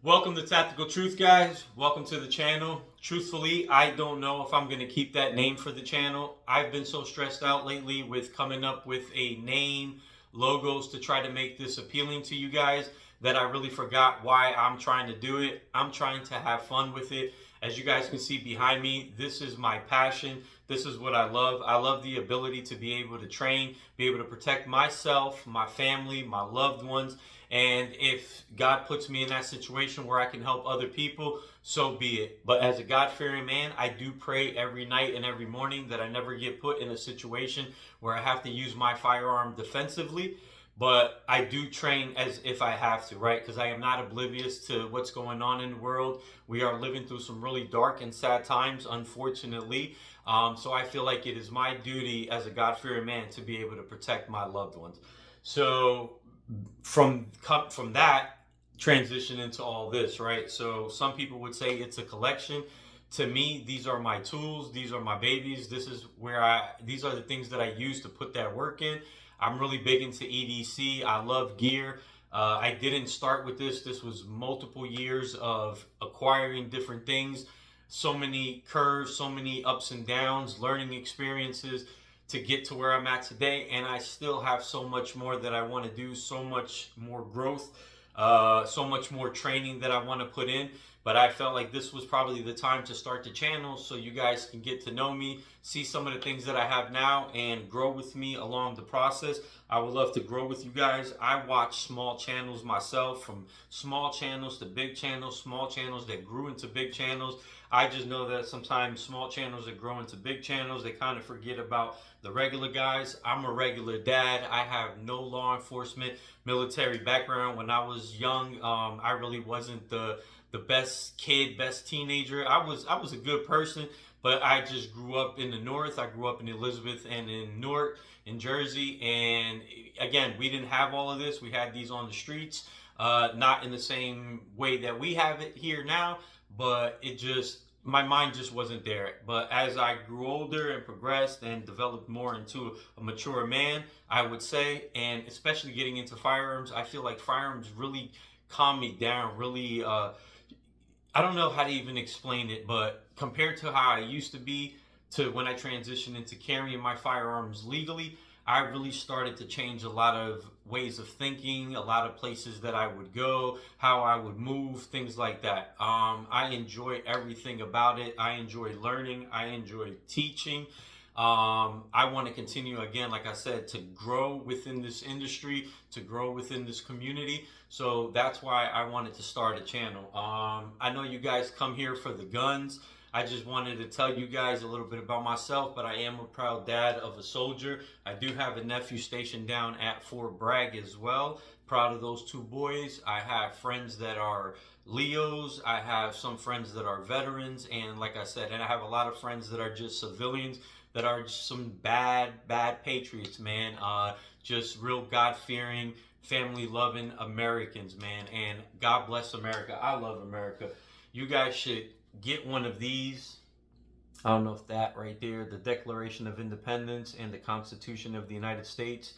Welcome to Tactical Truth, guys. Welcome to the channel. Truthfully, I don't know if I'm going to keep that name for the channel. I've been so stressed out lately with coming up with a name, logos to try to make this appealing to you guys that I really forgot why I'm trying to do it. I'm trying to have fun with it. As you guys can see behind me, this is my passion. This is what I love. I love the ability to be able to train, be able to protect myself, my family, my loved ones. And if God puts me in that situation where I can help other people, so be it. But as a God-fearing man, I do pray every night and every morning that I never get put in a situation where I have to use my firearm defensively. But I do train as if I have to, right? Because I am not oblivious to what's going on in the world. We are living through some really dark and sad times, unfortunately. So I feel like it is my duty as a God-fearing man to be able to protect my loved ones. So from that transition into all this, right? So some people would say it's a collection. To me, these are my tools, these are my babies. These are the things that I use to put that work in. I'm really big into EDC. I love gear. I didn't start with this. This was multiple years of acquiring different things, so many curves, so many ups and downs, learning experiences to get to where I'm at today. And I still have so much more that I want to do, so much more growth, so much more training that I want to put in. But I felt like this was probably the time to start the channel so you guys can get to know me, see some of the things that I have now, and grow with me along the process. I would love to grow with you guys. I watch small channels myself, from small channels to big channels, small channels that grew into big channels. I just know that sometimes small channels that grow into big channels, they kind of forget about the regular guys. I'm a regular dad. I have no law enforcement, military background. When I was young, I really wasn't the best kid, best teenager. I was a good person, but I just grew up in the North. I grew up in Elizabeth and in Newark, in Jersey. And again, we didn't have all of this. We had these on the streets, not in the same way that we have it here now, but my mind just wasn't there. But as I grew older and progressed and developed more into a mature man, I would say, and especially getting into firearms, I feel like firearms really calm me down, really I don't know how to even explain it, but compared to how I used to be to when I transitioned into carrying my firearms legally, I really started to change a lot of ways of thinking, a lot of places that I would go, how I would move, things like that. I enjoy everything about it. I enjoy learning. I enjoy teaching. I want to continue, again, like I said, to grow within this industry, to grow within this community. So that's why I wanted to start a channel. I know you guys come here for the guns. I just wanted to tell you guys a little bit about myself, but I am a proud dad of a soldier. I do have a nephew stationed down at Fort Bragg as well. Proud of those two boys. I have friends that are Leos. I have some friends that are veterans. And like I said, and I have a lot of friends that are just civilians, that are just some bad patriots, man. Just real God-fearing, family-loving Americans, man. And God bless America. I love America. You guys should get one of these. I don't know if that right there, the Declaration of Independence and the Constitution of the United States.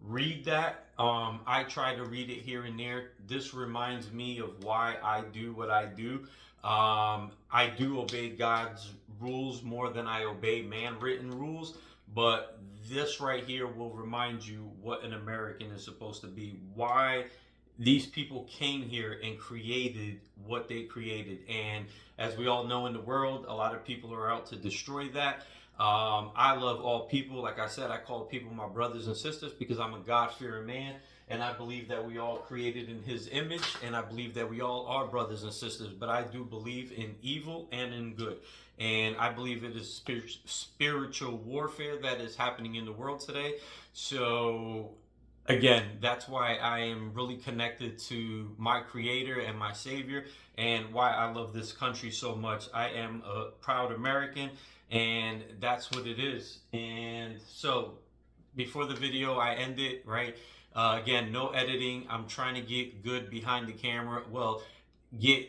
Read that. I try to read it here and there. This reminds me of why I do what I do. I do obey God's rules more than I obey man-written rules, but this right here will remind you what an American is supposed to be, why these people came here and created what they created. And as we all know, in the world, a lot of people are out to destroy that. I love all people. Like I said, I call people my brothers and sisters because I'm a God-fearing man, and I believe that we all created in His image, and I believe that we all are brothers and sisters. But I do believe in evil and in good, and I believe it is spiritual warfare that is happening in the world today. So again, that's why I am really connected to my creator and my savior, and why I love this country so much. I am a proud American, and that's what it is. And so before the video I end it, right, again, no editing. I'm trying to get good behind the camera. Well, get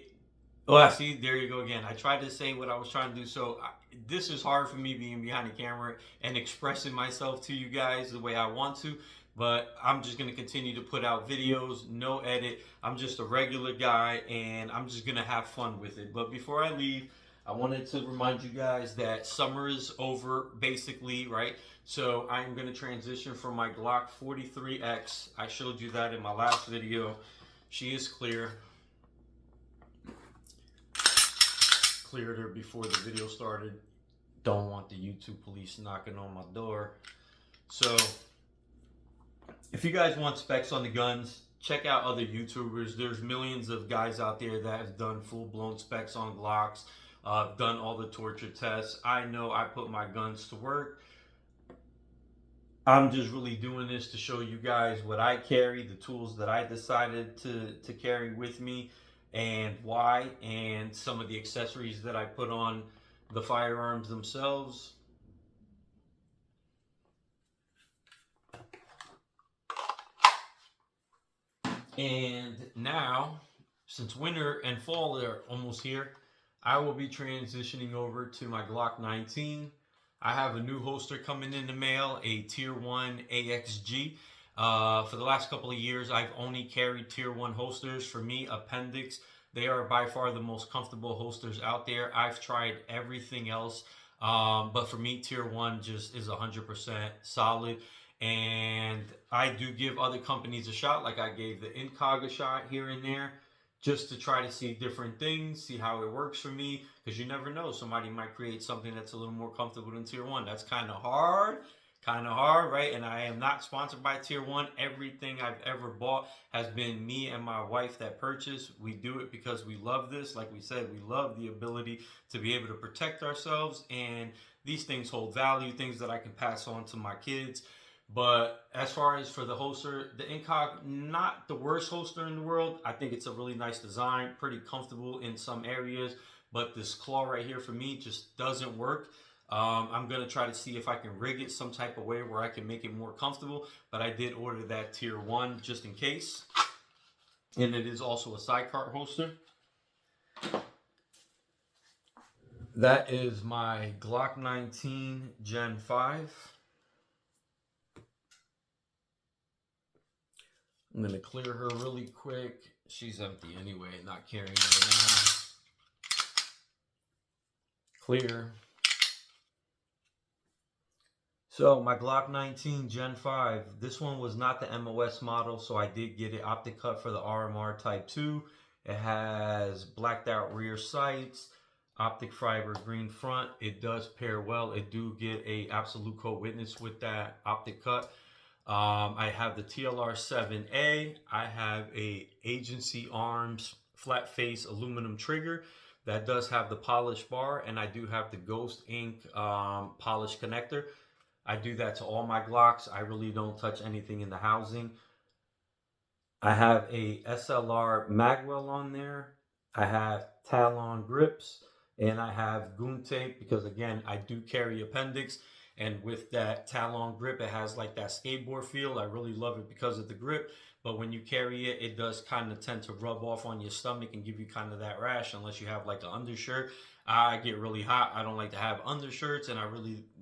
Oh, I see. There you go again. I tried to say what I was trying to do. So this is hard for me, being behind the camera and expressing myself to you guys the way I want to. but I'm just going to continue to put out videos, no edit. I'm just a regular guy, and I'm just going to have fun with it. But before I leave, I wanted to remind you guys that summer is over, basically, right? So I'm going to transition from my Glock 43X. I showed you that in my last video. She is clear. Cleared her before the video started. Don't want the YouTube police knocking on my door. So if you guys want specs on the guns, check out other YouTubers. There's millions of guys out there that have done full-blown specs on Glocks, done all the torture tests. I know I put my guns to work. I'm just really doing this to show you guys what I carry, the tools that I decided to carry with me, and why, and some of the accessories that I put on the firearms themselves. And now, since winter and fall are almost here, I will be transitioning over to my Glock 19. I have a new holster coming in the mail, a Tier 1 AXG. For the last couple of years, I've only carried Tier 1 holsters. For me, Appendix, they are by far the most comfortable holsters out there. I've tried everything else, but for me, Tier 1 just is 100% solid. And I do give other companies a shot, like I gave the Incog a shot here and there, just to try to see different things, see how it works for me, because you never know, somebody might create something that's a little more comfortable than Tier 1. That's kind of hard, right? And I am not sponsored by Tier 1. Everything I've ever bought has been me and my wife that purchased. We do it because we love this. Like we said, we love the ability to be able to protect ourselves, and these things hold value, things that I can pass on to my kids. But as far as for the holster, the Incog, not the worst holster in the world. I think it's a really nice design, pretty comfortable in some areas. But this claw right here for me just doesn't work. I'm going to try to see if I can rig it some type of way where I can make it more comfortable. But I did order that Tier 1 just in case. And it is also a sidecar holster. That is my Glock 19 Gen 5. I'm going to clear her really quick. She's empty anyway, not carrying her now. Clear. So my Glock 19 Gen 5, this one was not the MOS model, so I did get it optic cut for the RMR Type 2. It has blacked out rear sights, optic fiber green front. It does pair well. It do get a absolute code witness with that optic cut. I have the TLR 7A. I have a Agency Arms flat face aluminum trigger that does have the polished bar, and I do have the Ghost Ink polished connector. I do that to all my Glocks. I really don't touch anything in the housing. I have a SLR magwell on there. I have Talon grips, and I have goon tape because, again, I do carry Appendix. And with that Talon grip, it has like that skateboard feel. I really love it because of the grip. But when you carry it, it does kind of tend to rub off on your stomach and give you kind of that rash unless you have like an undershirt. I get really hot. I don't like to have undershirts, and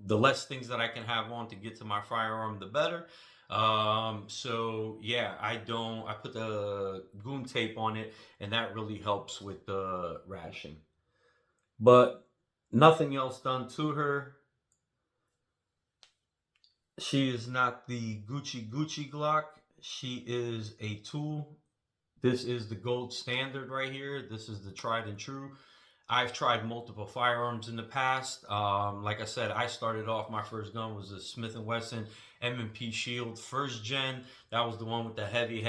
the less things that I can have on to get to my firearm, the better. So yeah, I put the goon tape on it, and that really helps with the rashing. But nothing else done to her. She is not the Gucci Glock. She is a tool. This is the gold standard right here. This is the tried and true. I've tried multiple firearms in the past. Like I said, I started off, my first gun was a Smith & Wesson M&P Shield first gen. That was the one with the heavy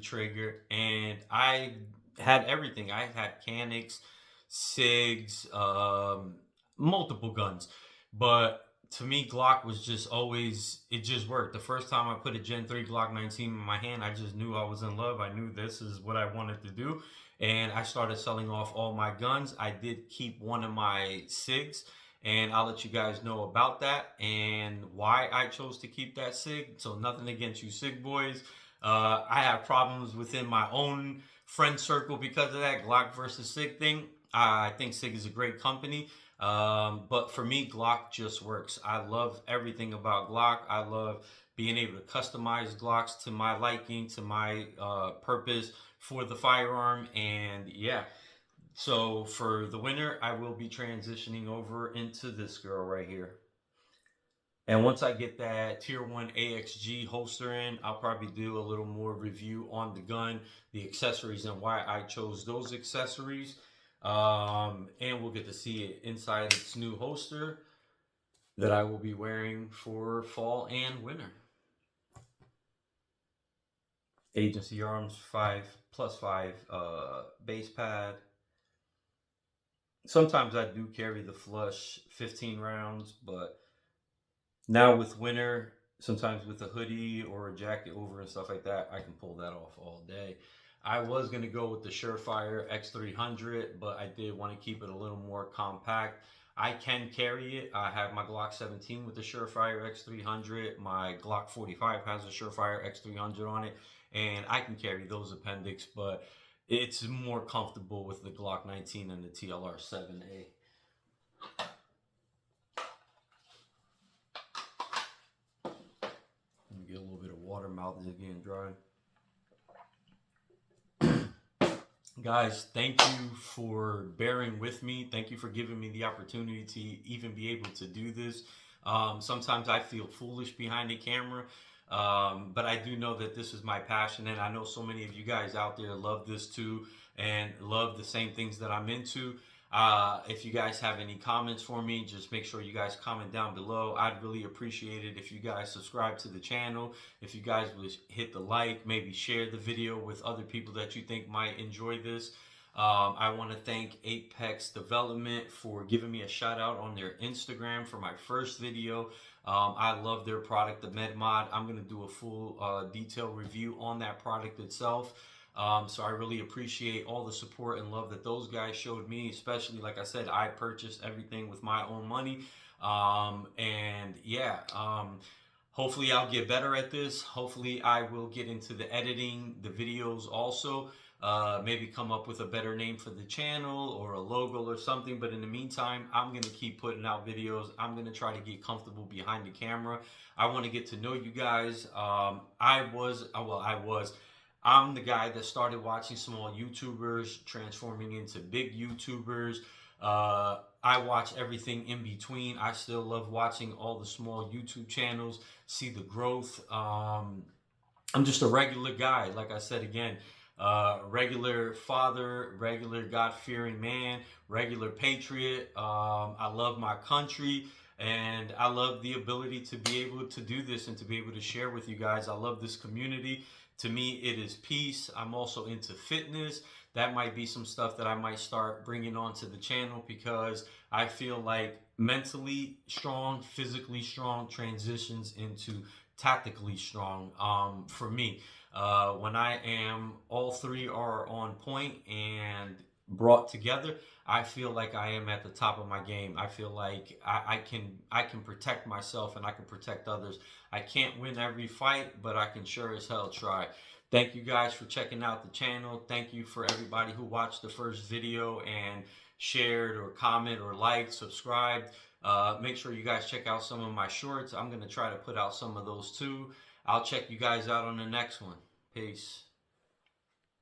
trigger. And I had everything. I had Canics, SIGs, multiple guns. But to me, Glock was just always, it just worked. The first time I put a Gen 3 Glock 19 in my hand, I just knew I was in love. I knew this is what I wanted to do. And I started selling off all my guns. I did keep one of my SIGs, and I'll let you guys know about that and why I chose to keep that SIG. So nothing against you SIG boys. I have problems within my own friend circle because of that Glock versus SIG thing. I think SIG is a great company. But for me, Glock just works. I love everything about Glock. I love being able to customize Glocks to my liking, to my purpose for the firearm. And yeah, so for the winter, I will be transitioning over into this girl right here. And once I get that tier 1 AXG holster in, I'll probably do a little more review on the gun, the accessories, and why I chose those accessories. And we'll get to see it inside its new holster that I will be wearing for fall and winter. Agency Arms 5+5 base pad. Sometimes I do carry the flush 15 rounds, but now with winter, sometimes with a hoodie or a jacket over and stuff like that, I can pull that off all day. I was going to go with the Surefire X300, but I did want to keep it a little more compact. I can carry it. I have my Glock 17 with the Surefire X300. My Glock 45 has a Surefire X300 on it, and I can carry those appendix, but it's more comfortable with the Glock 19 and the TLR 7A. Get a little bit of water, mouth is getting dry. Guys, thank you for bearing with me. Thank you for giving me the opportunity to even be able to do this. Sometimes I feel foolish behind the camera, but I do know that this is my passion, and I know so many of you guys out there love this too and love the same things that I'm into. If you guys have any comments for me, just make sure you guys comment down below. I'd really appreciate it if you guys subscribe to the channel. If you guys would hit the like, maybe share the video with other people that you think might enjoy this. I want to thank Apex Development for giving me a shout out on their Instagram for my first video. I love their product, the MedMod. I'm going to do a full detailed review on that product itself. So I really appreciate all the support and love that those guys showed me, especially, like I said, I purchased everything with my own money. And yeah, hopefully I'll get better at this. Hopefully I will get into the editing, the videos also. Maybe come up with a better name for the channel or a logo or something. But in the meantime, I'm going to keep putting out videos. I'm going to try to get comfortable behind the camera. I want to get to know you guys. I'm the guy that started watching small YouTubers transforming into big YouTubers. I watch everything in between. I still love watching all the small YouTube channels, see the growth. I'm just a regular guy, like I said again. Regular father, regular God-fearing man, regular patriot. I love my country, and I love the ability to be able to do this and to be able to share with you guys. I love this community. To me, it is peace. I'm also into fitness. That might be some stuff that I might start bringing onto the channel, because I feel like mentally strong, physically strong transitions into tactically strong for me. When I am, all three are on point and brought together, I feel like I am at the top of my game. I feel like I can protect myself and I can protect others. I can't win every fight, but I can sure as hell try. Thank you guys for checking out the channel. Thank you for everybody who watched the first video and shared or comment or liked, subscribed. Make sure you guys check out some of my shorts. I'm going to try to put out some of those too. I'll check you guys out on the next one. Peace.